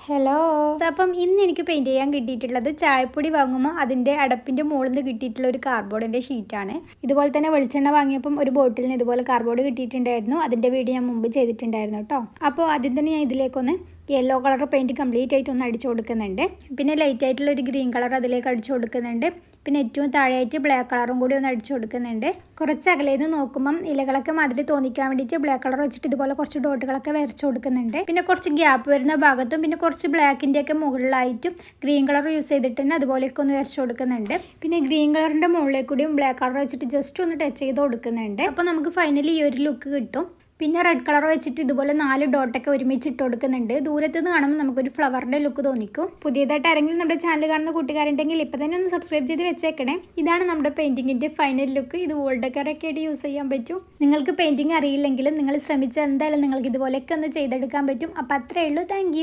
Hello. അപ്പം ഇന്ന് എനിക്ക് പെയിൻറ്റ് ചെയ്യാൻ കിട്ടിയിട്ടുള്ളത് ചായപ്പൊടി വാങ്ങുമ്പോൾ അതിൻ്റെ അടപ്പിൻ്റെ മുകളിൽ നിന്ന് കിട്ടിയിട്ടുള്ള ഒരു കാർഡ്ബോർഡിൻ്റെ ഷീറ്റാണ്. ഇതുപോലെ തന്നെ വെളിച്ചെണ്ണ വാങ്ങിയപ്പം ഒരു ബോട്ടിലിന് ഇതുപോലെ കാർഡ്ബോർഡ് കിട്ടിയിട്ടുണ്ടായിരുന്നു. അതിൻ്റെ വീഡിയോ ഞാൻ മുമ്പ് ചെയ്തിട്ടുണ്ടായിരുന്നു കേട്ടോ. അപ്പോൾ ആദ്യം തന്നെ ഞാൻ ഇതിലേക്കൊന്ന് യെല്ലോ കളർ പെയിൻറ്റ് കംപ്ലീറ്റ് ആയിട്ട് ഒന്ന് അടിച്ചു കൊടുക്കുന്നുണ്ട്. പിന്നെ ലൈറ്റ് ആയിട്ടുള്ള ഒരു ഗ്രീൻ കളർ അതിലേക്ക് അടിച്ചു കൊടുക്കുന്നുണ്ട്. പിന്നെ ഏറ്റവും താഴെയായിട്ട് ബ്ലാക്ക് കളറും കൂടി ഒന്ന് അടിച്ചു കൊടുക്കുന്നുണ്ട്. കുറച്ച് അകലേന്ന് നോക്കുമ്പം ഇലകളൊക്കെ മാതിരി തോന്നിക്കാൻ വേണ്ടിയിട്ട് ബ്ലാക്ക് കളർ വെച്ചിട്ട് ഇതുപോലെ കുറച്ച് ഡോട്ടുകളൊക്കെ വരച്ചു കൊടുക്കുന്നുണ്ട്. പിന്നെ കുറച്ച് ഗ്യാപ്പ് വരുന്ന ഭാഗത്തും പിന്നെ കുറച്ച് ബ്ലാക്കിൻ്റെ ഒക്കെ മുകളിലായിട്ടും ഗ്രീൻ കളർ യൂസ് ചെയ്തിട്ട് തന്നെ അതുപോലെയൊക്കെ ഒന്ന് വരച്ചു കൊടുക്കുന്നുണ്ട്. പിന്നെ ഗ്രീൻ കളറിൻ്റെ മുകളിലേക്ക് കൂടിയും ബ്ലാക്ക് കളർ വെച്ചിട്ട് ജസ്റ്റ് ഒന്ന് ടച്ച് ചെയ്ത് കൊടുക്കുന്നുണ്ട്. അപ്പോൾ നമുക്ക് ഫൈനലി ഈ ഒരു ലുക്ക് കിട്ടും. പിന്നെ റെഡ് കളർ വെച്ചിട്ട് ഇതുപോലെ 4 ഡോട്ടൊക്കെ ഒരുമിച്ച് ഇട്ട് കൊടുക്കുന്നുണ്ട്. ദൂരത്ത് നിന്ന് കാണുമ്പോൾ നമുക്കൊരു ഫ്ലവറിൻ്റെ ലുക്ക് തോന്നിക്കും. പുതിയതായിട്ട് ആരെങ്കിലും നമ്മുടെ ചാനൽ കാണുന്ന കൂട്ടുകാരുണ്ടെങ്കിൽ ഇപ്പം തന്നെ ഒന്ന് സബ്സ്ക്രൈബ് ചെയ്ത് വെച്ചേക്കണേ. ഇതാണ് നമ്മുടെ പെയിൻറ്റിങ്ങിൻ്റെ ഫൈനൽ ലുക്ക്. ഇത് വോൾ ഡെക്കറൊക്കെ ആയിട്ട് യൂസ് ചെയ്യാൻ പറ്റും. നിങ്ങൾക്ക് പെയിൻറ്റിങ് അറിയില്ലെങ്കിലും നിങ്ങൾ ശ്രമിച്ചാൽ എന്തായാലും നിങ്ങൾക്ക് ഇതുപോലെയൊക്കെ ഒന്ന് ചെയ്തെടുക്കാൻ പറ്റും. അപ്പോൾ അത്രയേ ഉള്ളൂ. താങ്ക്